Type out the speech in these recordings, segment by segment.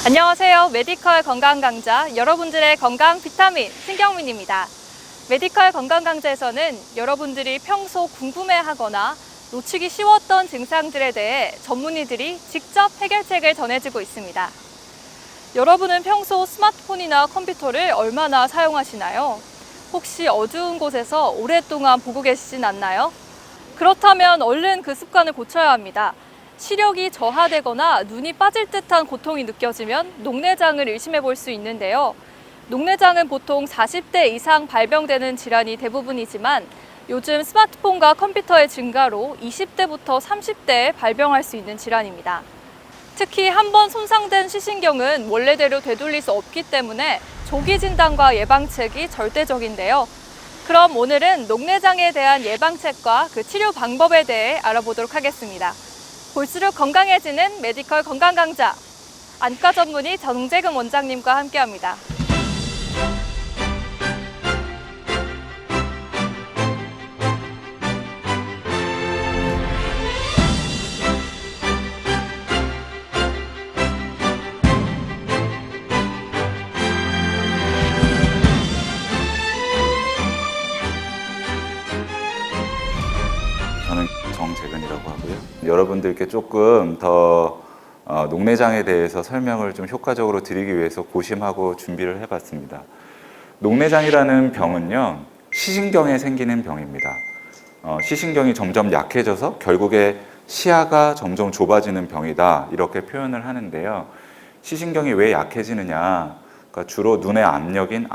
안녕하세요. 메디컬 건강 강좌 여러분들의 건강 비타민 신경민입니다. 메디컬 건강 강좌에서는 여러분들이 평소 궁금해하거나 놓치기 쉬웠던 증상들에 대해 전문의들이 직접 해결책을 전해주고 있습니다. 여러분은 평소 스마트폰이나 컴퓨터를 얼마나 사용하시나요? 혹시 어두운 곳에서 오랫동안 보고 계시진 않나요? 그렇다면 얼른 그 습관을 고쳐야 합니다. 시력이 저하되거나 눈이 빠질 듯한 고통이 느껴지면 녹내장을 의심해 볼 수 있는데요. 녹내장은 보통 40대 이상 발병되는 질환이 대부분이지만 요즘 스마트폰과 컴퓨터의 증가로 20대부터 30대에 발병할 수 있는 질환입니다. 특히 한번 손상된 시신경은 원래대로 되돌릴 수 없기 때문에 조기 진단과 예방책이 절대적인데요. 그럼 오늘은 녹내장에 대한 예방책과 그 치료 방법에 대해 알아보도록 하겠습니다. 볼수록 건강해지는 메디컬 건강 강좌, 안과 전문의 정재금 원장님과 함께합니다. 저는 정재근이라고 하고요. 여러분들께 조금 더 녹내장에 대해서 설명을 좀 효과적으로 드리기 위해서 고심하고 준비를 해봤습니다. 녹내장이라는 병은요, 시신경에 생기는 병입니다. 시신경이 점점 약해져서 결국에 시야가 점점 좁아지는 병이다, 이렇게 표현을 하는데요. 시신경이 왜 약해지느냐, 그러니까 주로 눈의 압력인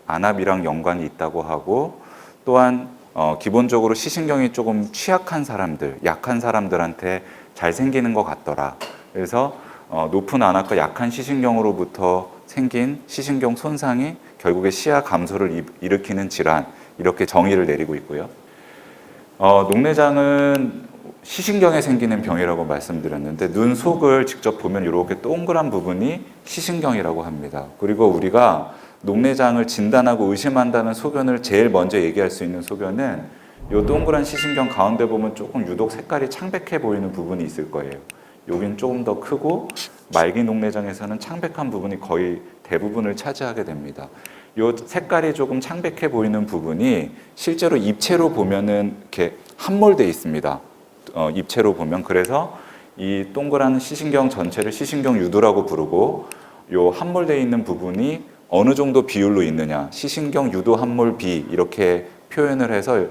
안압이랑 연관이 있다고 하고, 또한 기본적으로 시신경이 조금 취약한 사람들, 약한 사람들한테 잘 생기는 것 같더라. 그래서 높은 안압과 약한 시신경으로부터 생긴 시신경 손상이 결국에 시야 감소를 일으키는 질환, 이렇게 정의를 내리고 있고요. 녹내장은 시신경에 생기는 병이라고 말씀드렸는데, 눈 속을 직접 보면 이렇게 동그란 부분이 시신경이라고 합니다. 그리고 우리가 녹내장을 진단하고 의심한다는 소견을 제일 먼저 얘기할 수 있는 소견은 이 동그란 시신경 가운데 보면 조금 유독 색깔이 창백해 보이는 부분이 있을 거예요. 여긴 조금 더 크고 말기 녹내장에서는 창백한 부분이 거의 대부분을 차지하게 됩니다. 이 색깔이 조금 창백해 보이는 부분이 실제로 입체로 보면은 이렇게 함몰되어 있습니다. 입체로 보면. 그래서 이 동그란 시신경 전체를 시신경 유두라고 부르고, 이 함몰되어 있는 부분이 어느 정도 비율로 있느냐, 시신경 유도 함몰 비, 이렇게 표현을 해서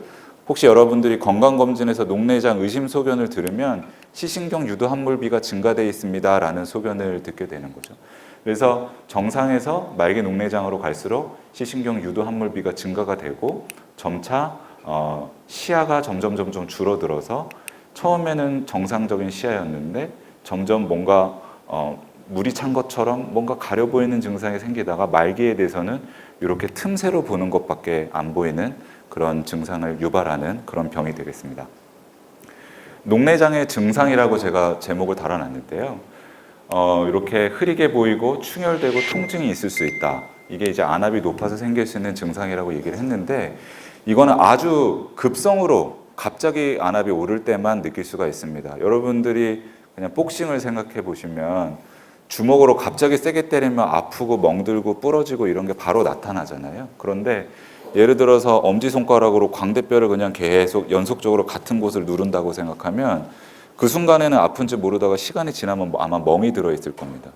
혹시 여러분들이 건강검진에서 녹내장 의심 소견을 들으면 시신경 유도 함몰비가 증가되어 있습니다 라는 소견을 듣게 되는 거죠. 그래서 정상에서 말기 녹내장으로 갈수록 시신경 유도 함몰비가 증가가 되고 점차 시야가 점점 줄어들어서 처음에는 정상적인 시야였는데 점점 뭔가 물이 찬 것처럼 뭔가 가려 보이는 증상이 생기다가 말기에 대해서는 이렇게 틈새로 보는 것밖에 안 보이는 그런 증상을 유발하는 그런 병이 되겠습니다. 녹내장의 증상이라고 제가 제목을 달아놨는데요. 이렇게 흐리게 보이고 충혈되고 통증이 있을 수 있다. 이게 이제 안압이 높아서 생길 수 있는 증상이라고 얘기를 했는데, 이거는 아주 급성으로 갑자기 안압이 오를 때만 느낄 수가 있습니다. 여러분들이 그냥 복싱을 생각해 보시면 주먹으로 갑자기 세게 때리면 아프고 멍들고 부러지고 이런 게 바로 나타나잖아요. 그런데 예를 들어서 엄지손가락으로 광대뼈를 그냥 계속 연속적으로 같은 곳을 누른다고 생각하면 그 순간에는 아픈지 모르다가 시간이 지나면 아마 멍이 들어있을 겁니다.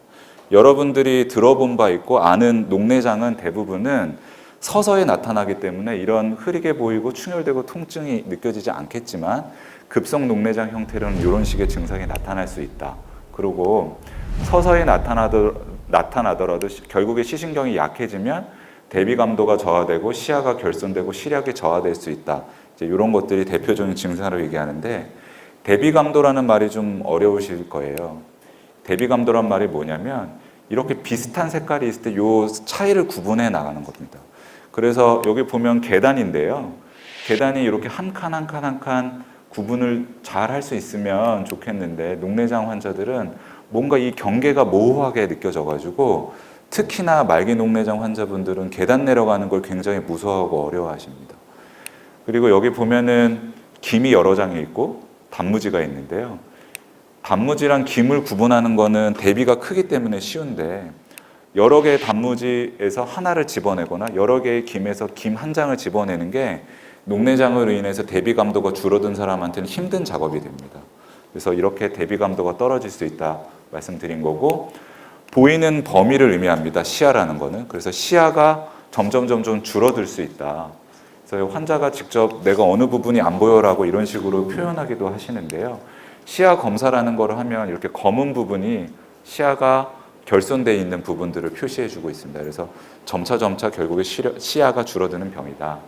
여러분들이 들어본 바 있고 아는 녹내장은 대부분은 서서히 나타나기 때문에 이런 흐리게 보이고 충혈되고 통증이 느껴지지 않겠지만, 급성 녹내장 형태로는 이런 식의 증상이 나타날 수 있다. 그리고 서서히 나타나더라도 결국에 시신경이 약해지면 대비 감도가 저하되고 시야가 결손되고 시력이 저하될 수 있다. 이제 이런 것들이 대표적인 증상으로 얘기하는데, 대비 감도라는 말이 좀 어려우실 거예요. 대비 감도란 말이 뭐냐면 이렇게 비슷한 색깔이 있을 때 이 차이를 구분해 나가는 겁니다. 그래서 여기 보면 계단인데요. 계단이 이렇게 한 칸 한 칸 한 칸 구분을 잘 할 수 있으면 좋겠는데, 녹내장 환자들은 뭔가 이 경계가 모호하게 느껴져가지고 특히나 말기 녹내장 환자분들은 계단 내려가는 걸 굉장히 무서워하고 어려워하십니다. 그리고 여기 보면은 김이 여러 장이 있고 단무지가 있는데요. 단무지랑 김을 구분하는 거는 대비가 크기 때문에 쉬운데 여러 개의 단무지에서 하나를 집어내거나 여러 개의 김에서 김 한 장을 집어내는 게 녹내장으로 인해서 대비 감도가 줄어든 사람한테는 힘든 작업이 됩니다. 그래서 이렇게 대비 감도가 떨어질 수 있다 말씀드린 거고, 보이는 범위를 의미합니다. 시야라는 거는. 그래서 시야가 점점 줄어들 수 있다. 그래서 환자가 직접 내가 어느 부분이 안 보여라고 이런 식으로 표현하기도 하시는데요. 시야 검사라는 거를 하면 이렇게 검은 부분이 시야가 결손되어 있는 부분들을 표시해 주고 있습니다. 그래서 점차 결국에 시야가 줄어드는 병이다.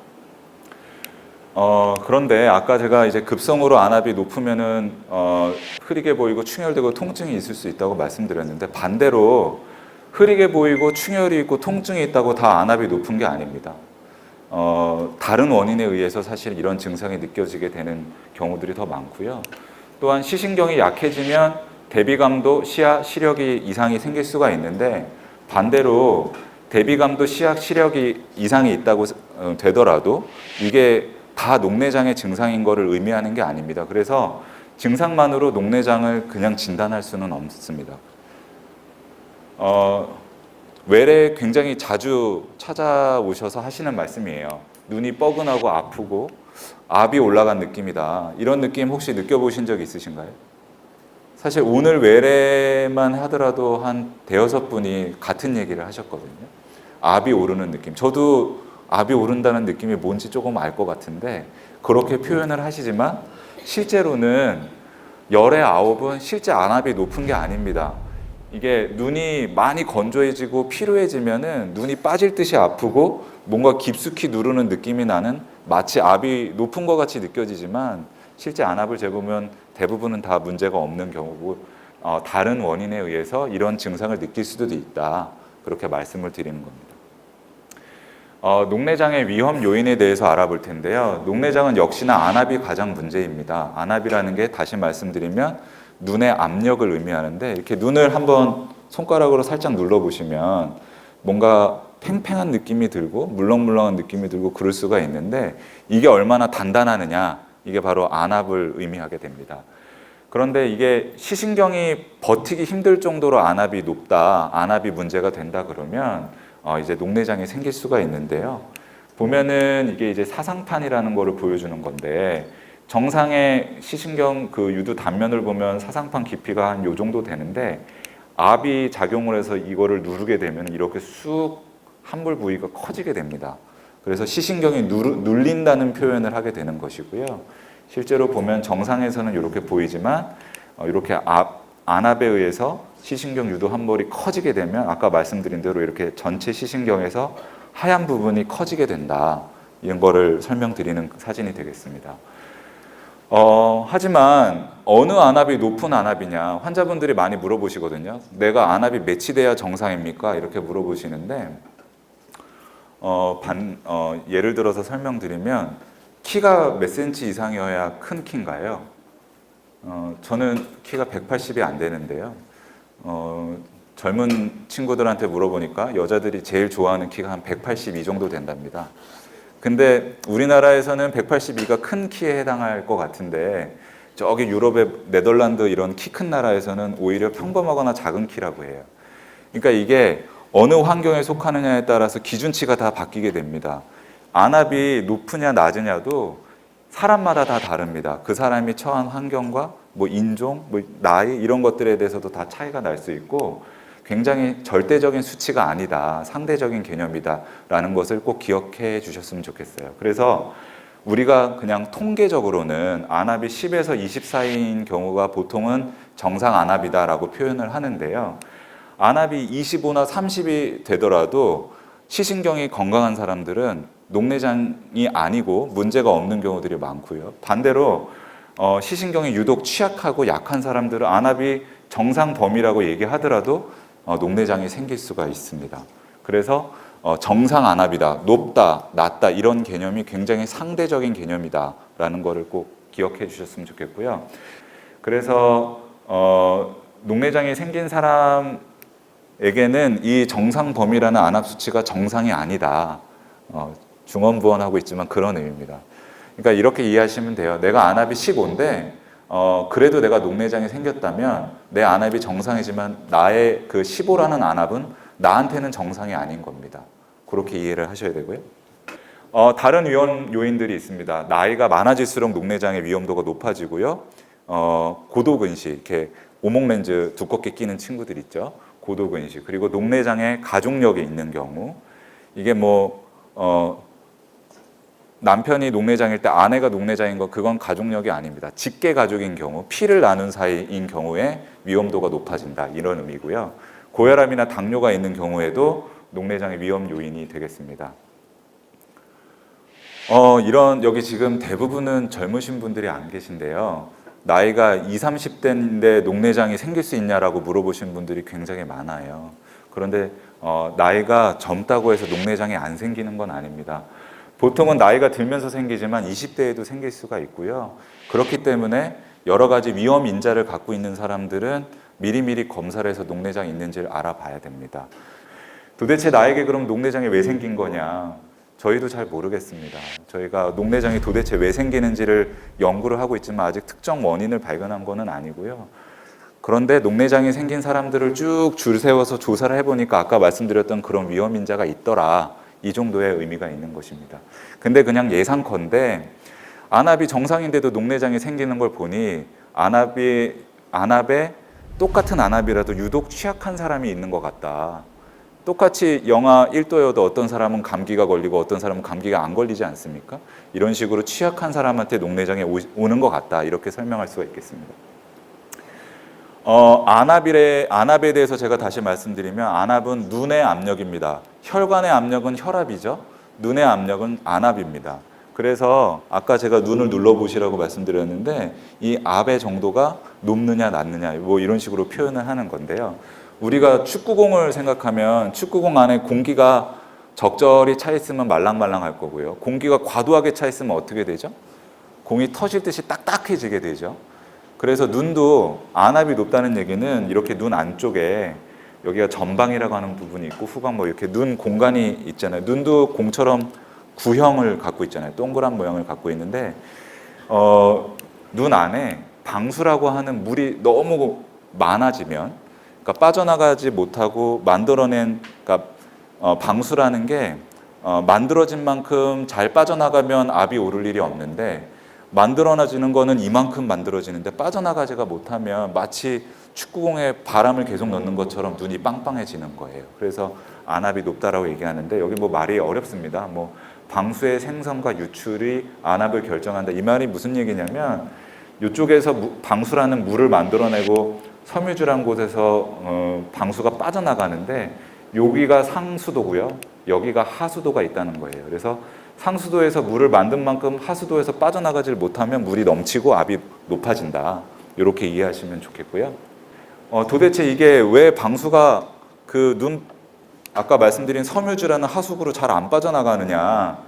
그런데 아까 제가 이제 급성으로 안압이 높으면은 흐리게 보이고 충혈되고 통증이 있을 수 있다고 말씀드렸는데, 반대로 흐리게 보이고 충혈이 있고 통증이 있다고 다 안압이 높은 게 아닙니다. 다른 원인에 의해서 사실 이런 증상이 느껴지게 되는 경우들이 더 많고요. 또한 시신경이 약해지면 대비감도, 시야, 시력이 이상이 생길 수가 있는데, 반대로 대비감도, 시야, 시력이 이상이 있다고 되더라도 이게 다 녹내장의 증상인 것을 의미하는 게 아닙니다. 그래서 증상만으로 녹내장을 그냥 진단할 수는 없습니다. 외래 굉장히 자주 찾아오셔서 하시는 말씀이에요. 눈이 뻐근하고 아프고 압이 올라간 느낌이다. 이런 느낌 혹시 느껴보신 적 있으신가요? 사실 오늘 외래만 하더라도 한 대여섯 분이 같은 얘기를 하셨거든요. 압이 오르는 느낌. 저도 압이 오른다는 느낌이 뭔지 조금 알 것 같은데 그렇게 표현을 하시지만 실제로는 열의 9은 실제 안압이 높은 게 아닙니다. 이게 눈이 많이 건조해지고 피로해지면은 눈이 빠질 듯이 아프고 뭔가 깊숙이 누르는 느낌이 나는, 마치 압이 높은 것 같이 느껴지지만 실제 안압을 재보면 대부분은 다 문제가 없는 경우고 다른 원인에 의해서 이런 증상을 느낄 수도 있다. 그렇게 말씀을 드리는 겁니다. 녹내장의 위험 요인에 대해서 알아볼 텐데요. 녹내장은 역시나 안압이 가장 문제입니다. 안압이라는 게 다시 말씀드리면 눈의 압력을 의미하는데, 이렇게 눈을 한번 손가락으로 살짝 눌러보시면 뭔가 팽팽한 느낌이 들고 물렁물렁한 느낌이 들고 그럴 수가 있는데, 이게 얼마나 단단하느냐, 이게 바로 안압을 의미하게 됩니다. 그런데 이게 시신경이 버티기 힘들 정도로 안압이 높다, 안압이 문제가 된다 그러면 이제 녹내장이 생길 수가 있는데요. 보면은 이게 이제 사상판이라는 거를 보여주는 건데, 정상의 시신경 그 유두 단면을 보면 사상판 깊이가 한 요 정도 되는데, 압이 작용을 해서 이거를 누르게 되면 이렇게 쑥 함몰 부위가 커지게 됩니다. 그래서 시신경이 눌린다는 표현을 하게 되는 것이고요. 실제로 보면 정상에서는 이렇게 보이지만 이렇게 안압에 의해서 시신경 유두 함몰이 커지게 되면 아까 말씀드린 대로 이렇게 전체 시신경에서 하얀 부분이 커지게 된다. 이런 거를 설명드리는 사진이 되겠습니다. 하지만 어느 안압이 높은 안압이냐, 환자분들이 많이 물어보시거든요. 내가 안압이 몇이 돼야 정상입니까? 이렇게 물어보시는데 예를 들어서 설명드리면 키가 몇 센치 이상이어야 큰 키인가요? 저는 키가 180이 안 되는데요. 젊은 친구들한테 물어보니까 여자들이 제일 좋아하는 키가 한 182 정도 된답니다. 근데 우리나라에서는 182가 큰 키에 해당할 것 같은데, 저기 유럽의 네덜란드 이런 키 큰 나라에서는 오히려 평범하거나 작은 키라고 해요. 그러니까 이게 어느 환경에 속하느냐에 따라서 기준치가 다 바뀌게 됩니다. 안압이 높으냐 낮으냐도 사람마다 다 다릅니다. 그 사람이 처한 환경과 뭐 인종, 뭐 나이 이런 것들에 대해서도 다 차이가 날 수 있고, 굉장히 절대적인 수치가 아니다, 상대적인 개념이다라는 것을 꼭 기억해 주셨으면 좋겠어요. 그래서 우리가 그냥 통계적으로는 안압이 10에서 20 사이인 경우가 보통은 정상 안압이다라고 표현을 하는데요. 안압이 25나 30이 되더라도 시신경이 건강한 사람들은 녹내장이 아니고 문제가 없는 경우들이 많고요. 반대로 시신경이 유독 취약하고 약한 사람들은 안압이 정상 범위라고 얘기하더라도 녹내장이 생길 수가 있습니다. 그래서 정상 안압이다, 높다, 낮다 이런 개념이 굉장히 상대적인 개념이다라는 것을 꼭 기억해 주셨으면 좋겠고요. 그래서 녹내장이 생긴 사람에게는 이 정상 범위라는 안압 수치가 정상이 아니다. 중언부언하고 있지만 그런 의미입니다. 그러니까 이렇게 이해하시면 돼요. 내가 안압이 15인데 그래도 내가 녹내장이 생겼다면 내 안압이 정상이지만 나의 그 15라는 안압은 나한테는 정상이 아닌 겁니다. 그렇게 이해를 하셔야 되고요. 다른 위험 요인들이 있습니다. 나이가 많아질수록 녹내장의 위험도가 높아지고요. 고도근시, 이렇게 오목렌즈 두껍게 끼는 친구들 있죠. 고도근시, 그리고 녹내장의 가족력이 있는 경우, 이게 남편이 녹내장일 때 아내가 녹내장인 거 그건 가족력이 아닙니다. 직계 가족인 경우, 피를 나눈 사이인 경우에 위험도가 높아진다, 이런 의미고요. 고혈압이나 당뇨가 있는 경우에도 녹내장의 위험 요인이 되겠습니다. 여기 지금 대부분은 젊으신 분들이 안 계신데요. 나이가 20, 30대인데 녹내장이 생길 수 있냐라고 물어보신 분들이 굉장히 많아요. 그런데 나이가 젊다고 해서 녹내장이 안 생기는 건 아닙니다. 보통은 나이가 들면서 생기지만 20대에도 생길 수가 있고요. 그렇기 때문에 여러 가지 위험 인자를 갖고 있는 사람들은 미리미리 검사를 해서 녹내장이 있는지를 알아봐야 됩니다. 도대체 나에게 그럼 녹내장이 왜 생긴 거냐? 저희도 잘 모르겠습니다. 저희가 녹내장이 도대체 왜 생기는지를 연구를 하고 있지만 아직 특정 원인을 발견한 거는 아니고요. 그런데 녹내장이 생긴 사람들을 쭉 줄 세워서 조사를 해보니까 아까 말씀드렸던 그런 위험 인자가 있더라. 이 정도의 의미가 있는 것입니다. 근데 그냥 예상컨대 안압이 정상인데도 녹내장이 생기는 걸 보니 안압에 똑같은 안압이라도 유독 취약한 사람이 있는 것 같다. 똑같이 영하 1도여도 어떤 사람은 감기가 걸리고 어떤 사람은 감기가 안 걸리지 않습니까? 이런 식으로 취약한 사람한테 녹내장이 오는 것 같다. 이렇게 설명할 수가 있겠습니다. 안압에 대해서 제가 다시 말씀드리면 안압은 눈의 압력입니다. 혈관의 압력은 혈압이죠. 눈의 압력은 안압입니다. 그래서 아까 제가 눈을 눌러보시라고 말씀드렸는데 이 압의 정도가 높느냐 낮느냐 이런 식으로 표현을 하는 건데요. 우리가 축구공을 생각하면 축구공 안에 공기가 적절히 차 있으면 말랑말랑할 거고요. 공기가 과도하게 차 있으면 어떻게 되죠? 공이 터질 듯이 딱딱해지게 되죠. 그래서 눈도 안압이 높다는 얘기는 이렇게 눈 안쪽에 여기가 전방이라고 하는 부분이 있고 후방 이렇게 눈 공간이 있잖아요. 눈도 공처럼 구형을 갖고 있잖아요. 동그란 모양을 갖고 있는데 눈 안에 방수라고 하는 물이 너무 많아지면 그러니까 빠져나가지 못하고 만들어낸 방수라는 게 만들어진 만큼 잘 빠져나가면 압이 오를 일이 없는데 만들어지는 거는 이만큼 만들어지는데 빠져나가지가 못하면 마치 축구공에 바람을 계속 넣는 것처럼 눈이 빵빵해지는 거예요. 그래서 안압이 높다라고 얘기하는데 여기 말이 어렵습니다. 방수의 생성과 유출이 안압을 결정한다. 이 말이 무슨 얘기냐면 이쪽에서 방수라는 물을 만들어내고 섬유주란 곳에서 방수가 빠져나가는데 여기가 상수도고요. 여기가 하수도가 있다는 거예요. 그래서 상수도에서 물을 만든 만큼 하수도에서 빠져나가질 못하면 물이 넘치고 압이 높아진다. 이렇게 이해하시면 좋겠고요. 도대체 이게 왜 방수가 아까 말씀드린 섬유주라는 하수구로 잘 안 빠져나가느냐.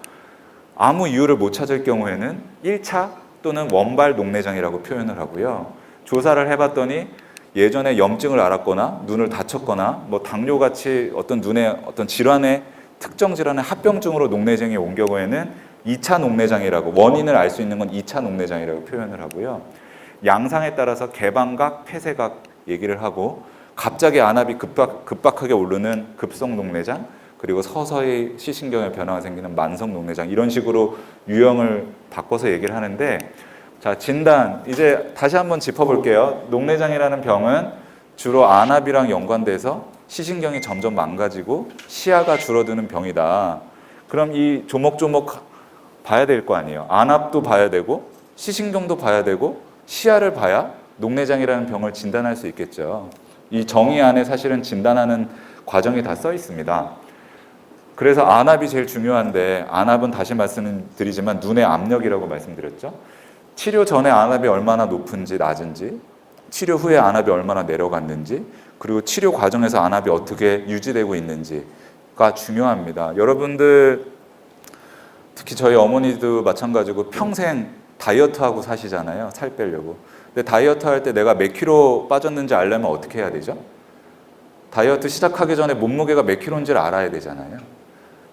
아무 이유를 못 찾을 경우에는 1차 또는 원발 녹내장이라고 표현을 하고요. 조사를 해봤더니 예전에 염증을 앓았거나 눈을 다쳤거나 당뇨같이 어떤 눈의 어떤 질환의 특정 질환의 합병증으로 녹내장이 온 경우에는 2차 녹내장이라고 원인을 알 수 있는 건 2차 녹내장이라고 표현을 하고요. 양상에 따라서 개방각, 폐쇄각 얘기를 하고 갑자기 안압이 급박하게 오르는 급성 녹내장 그리고 서서히 시신경에 변화가 생기는 만성 녹내장 이런 식으로 유형을 바꿔서 얘기를 하는데 자 진단 이제 다시 한번 짚어볼게요. 녹내장이라는 병은 주로 안압이랑 연관돼서 시신경이 점점 망가지고 시야가 줄어드는 병이다. 그럼 이 조목조목 봐야 될 거 아니에요. 안압도 봐야 되고 시신경도 봐야 되고 시야를 봐야 녹내장이라는 병을 진단할 수 있겠죠. 이 정의 안에 사실은 진단하는 과정이 다 써 있습니다. 그래서 안압이 제일 중요한데 안압은 다시 말씀드리지만 눈의 압력이라고 말씀드렸죠. 치료 전에 안압이 얼마나 높은지 낮은지 치료 후에 안압이 얼마나 내려갔는지 그리고 치료 과정에서 안압이 어떻게 유지되고 있는지가 중요합니다. 여러분들 특히 저희 어머니도 마찬가지고 평생 다이어트하고 사시잖아요. 살 빼려고. 근데 다이어트 할 때 내가 몇 킬로 빠졌는지 알려면 어떻게 해야 되죠? 다이어트 시작하기 전에 몸무게가 몇 킬로인지를 알아야 되잖아요.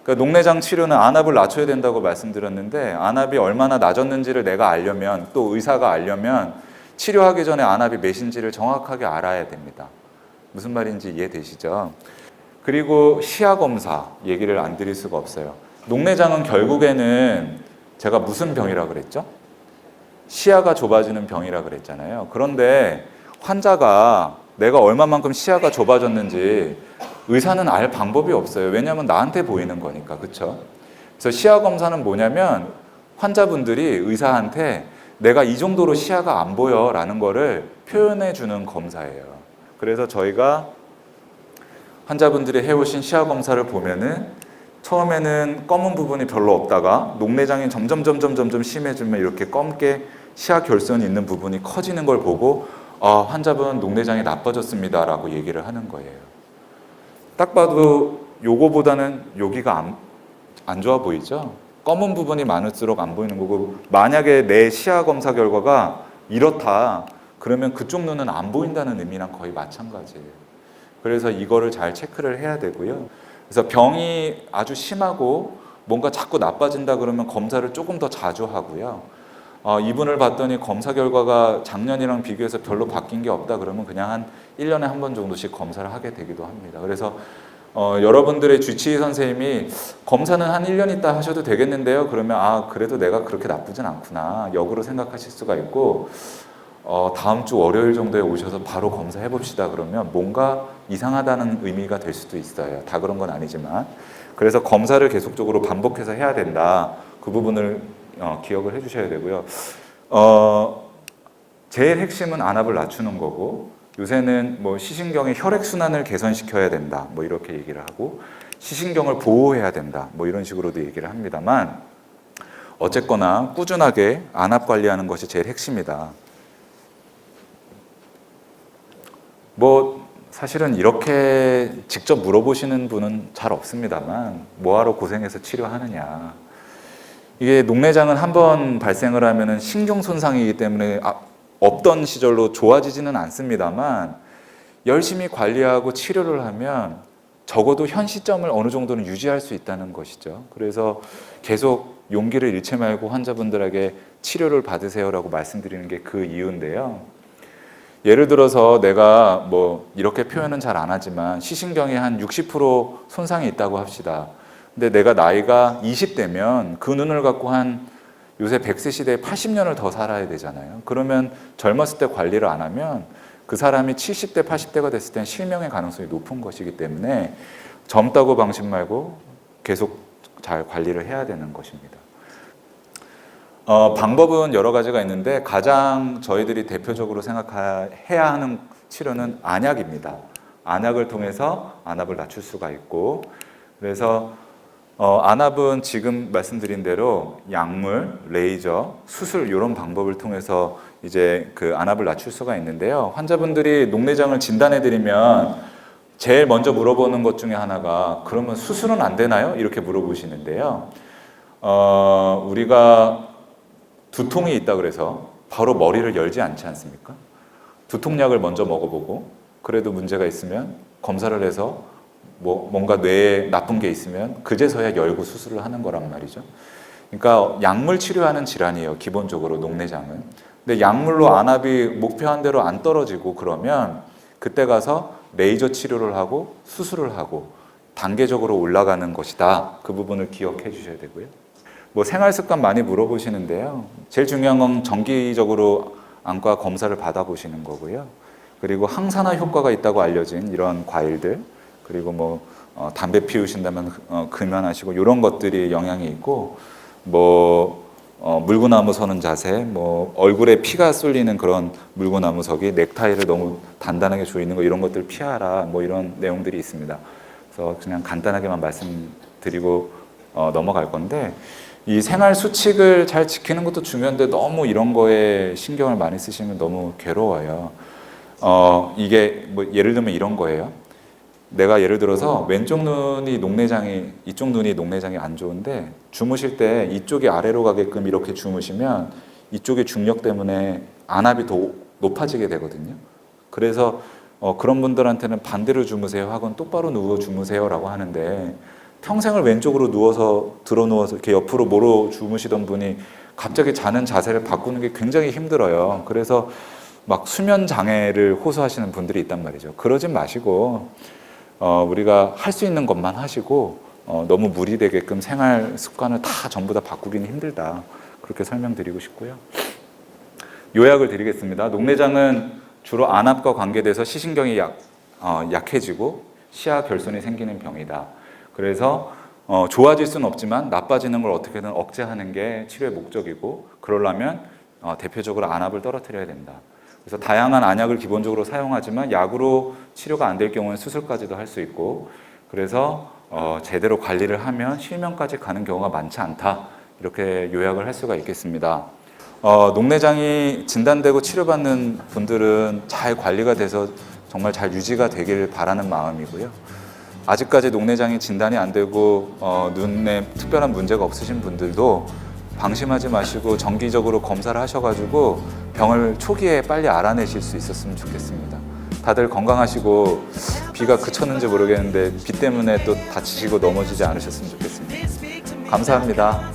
그러니까 녹내장 치료는 안압을 낮춰야 된다고 말씀드렸는데 안압이 얼마나 낮았는지를 내가 알려면 또 의사가 알려면 치료하기 전에 안압이 몇인지를 정확하게 알아야 됩니다. 무슨 말인지 이해되시죠? 그리고 시야 검사 얘기를 안 드릴 수가 없어요. 녹내장은 결국에는 제가 무슨 병이라 그랬죠? 시야가 좁아지는 병이라 그랬잖아요. 그런데 환자가 내가 얼마만큼 시야가 좁아졌는지 의사는 알 방법이 없어요. 왜냐하면 나한테 보이는 거니까. 그렇죠? 그래서 시야 검사는 뭐냐면 환자분들이 의사한테 내가 이 정도로 시야가 안 보여 라는 거를 표현해 주는 검사예요. 그래서 저희가 환자분들이 해오신 시야 검사를 보면은 처음에는 검은 부분이 별로 없다가 녹내장이 점점 심해지면 이렇게 검게 시야 결손이 있는 부분이 커지는 걸 보고 환자분 녹내장이 나빠졌습니다 라고 얘기를 하는 거예요. 딱 봐도 요거보다는 여기가 안 좋아 보이죠? 검은 부분이 많을수록 안 보이는 거고, 만약에 내 시야 검사 결과가 이렇다 그러면 그쪽 눈은 안 보인다는 의미랑 거의 마찬가지예요. 그래서 이거를 잘 체크를 해야 되고요. 그래서 병이 아주 심하고 뭔가 자꾸 나빠진다 그러면 검사를 조금 더 자주 하고요. 이분을 봤더니 검사 결과가 작년이랑 비교해서 별로 바뀐 게 없다 그러면 그냥 한 1년에 한 번 정도씩 검사를 하게 되기도 합니다. 그래서 여러분들의 주치의 선생님이 검사는 한 1년 있다 하셔도 되겠는데요. 그러면 그래도 내가 그렇게 나쁘진 않구나 역으로 생각하실 수가 있고, 다음 주 월요일 정도에 오셔서 바로 검사해 봅시다 그러면 뭔가 이상하다는 의미가 될 수도 있어요. 다 그런 건 아니지만. 그래서 검사를 계속적으로 반복해서 해야 된다. 그 부분을 기억을 해 주셔야 되고요. 제일 핵심은 안압을 낮추는 거고, 요새는 뭐 시신경의 혈액순환을 개선시켜야 된다 뭐 이렇게 얘기를 하고, 시신경을 보호해야 된다 뭐 이런 식으로도 얘기를 합니다만, 어쨌거나 꾸준하게 안압 관리하는 것이 제일 핵심이다. 뭐 사실은 이렇게 직접 물어보시는 분은 잘 없습니다만, 뭐하러 고생해서 치료하느냐. 이게 녹내장은 한번 발생을 하면은 신경 손상이기 때문에 없던 시절로 좋아지지는 않습니다만, 열심히 관리하고 치료를 하면 적어도 현 시점을 어느 정도는 유지할 수 있다는 것이죠. 그래서 계속 용기를 잃지 말고 환자분들에게 치료를 받으세요라고 말씀드리는 게 그 이유인데요. 예를 들어서 내가 뭐 이렇게 표현은 잘 안 하지만 시신경에 한 60% 손상이 있다고 합시다. 근데 내가 나이가 20대면 그 눈을 갖고 한 요새 100세 시대에 80년을 더 살아야 되잖아요. 그러면 젊었을 때 관리를 안 하면 그 사람이 70대, 80대가 됐을 땐 실명의 가능성이 높은 것이기 때문에 젊다고 방심 말고 계속 잘 관리를 해야 되는 것입니다. 방법은 여러 가지가 있는데 가장 저희들이 대표적으로 생각해야 하는 치료는 안약입니다. 안약을 통해서 안압을 낮출 수가 있고, 그래서 안압은 지금 말씀드린 대로 약물, 레이저, 수술 이런 방법을 통해서 이제 그 안압을 낮출 수가 있는데요. 환자분들이 녹내장을 진단해드리면 제일 먼저 물어보는 것 중에 하나가 그러면 수술은 안 되나요? 이렇게 물어보시는데요. 우리가 두통이 있다 그래서 바로 머리를 열지 않지 않습니까? 두통약을 먼저 먹어보고 그래도 문제가 있으면 검사를 해서 뭔가 뇌에 나쁜 게 있으면 그제서야 열고 수술을 하는 거란 말이죠. 그러니까 약물 치료하는 질환이에요, 기본적으로 녹내장은. 근데 약물로 안압이 목표한 대로 안 떨어지고 그러면 그때 가서 레이저 치료를 하고 수술을 하고 단계적으로 올라가는 것이다. 그 부분을 기억해 주셔야 되고요. 뭐 생활 습관 많이 물어보시는데요. 제일 중요한 건 정기적으로 안과 검사를 받아보시는 거고요. 그리고 항산화 효과가 있다고 알려진 이런 과일들, 그리고 뭐 담배 피우신다면 금연하시고 이런 것들이 영향이 있고, 물구나무 서는 자세, 얼굴에 피가 쏠리는 그런 물구나무 서기, 넥타이를 너무 단단하게 조이는 거 이런 것들 피하라, 이런 내용들이 있습니다. 그래서 그냥 간단하게만 말씀드리고 넘어갈 건데, 이 생활 수칙을 잘 지키는 것도 중요한데 너무 이런 거에 신경을 많이 쓰시면 너무 괴로워요. 이게 예를 들면 이런 거예요. 내가 예를 들어서 왼쪽 눈이 녹내장이, 이쪽 눈이 녹내장이 안 좋은데 주무실 때 이쪽이 아래로 가게끔 이렇게 주무시면 이쪽의 중력 때문에 안압이 더 높아지게 되거든요. 그래서 그런 분들한테는 반대로 주무세요 하고는 똑바로 누워 주무세요라고 하는데, 평생을 왼쪽으로 들어 누워서 이렇게 옆으로 모로 주무시던 분이 갑자기 자는 자세를 바꾸는 게 굉장히 힘들어요. 그래서 막 수면 장애를 호소하시는 분들이 있단 말이죠. 그러진 마시고 우리가 할 수 있는 것만 하시고 너무 무리되게끔 생활 습관을 다 전부 다 바꾸기는 힘들다. 그렇게 설명드리고 싶고요. 요약을 드리겠습니다. 녹내장은 주로 안압과 관계돼서 시신경이 약해지고 시야 결손이 생기는 병이다. 그래서 좋아질 수는 없지만 나빠지는 걸 어떻게든 억제하는 게 치료의 목적이고, 그러려면 대표적으로 안압을 떨어뜨려야 된다. 그래서 다양한 안약을 기본적으로 사용하지만 약으로 치료가 안 될 경우는 수술까지도 할 수 있고, 그래서 제대로 관리를 하면 실명까지 가는 경우가 많지 않다. 이렇게 요약을 할 수가 있겠습니다. 녹내장이 진단되고 치료받는 분들은 잘 관리가 돼서 정말 잘 유지가 되길 바라는 마음이고요. 아직까지 녹내장이 진단이 안 되고 눈에 특별한 문제가 없으신 분들도 방심하지 마시고 정기적으로 검사를 하셔가지고 병을 초기에 빨리 알아내실 수 있었으면 좋겠습니다. 다들 건강하시고 비가 그쳤는지 모르겠는데 비 때문에 또 다치시고 넘어지지 않으셨으면 좋겠습니다. 감사합니다.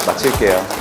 마칠게요.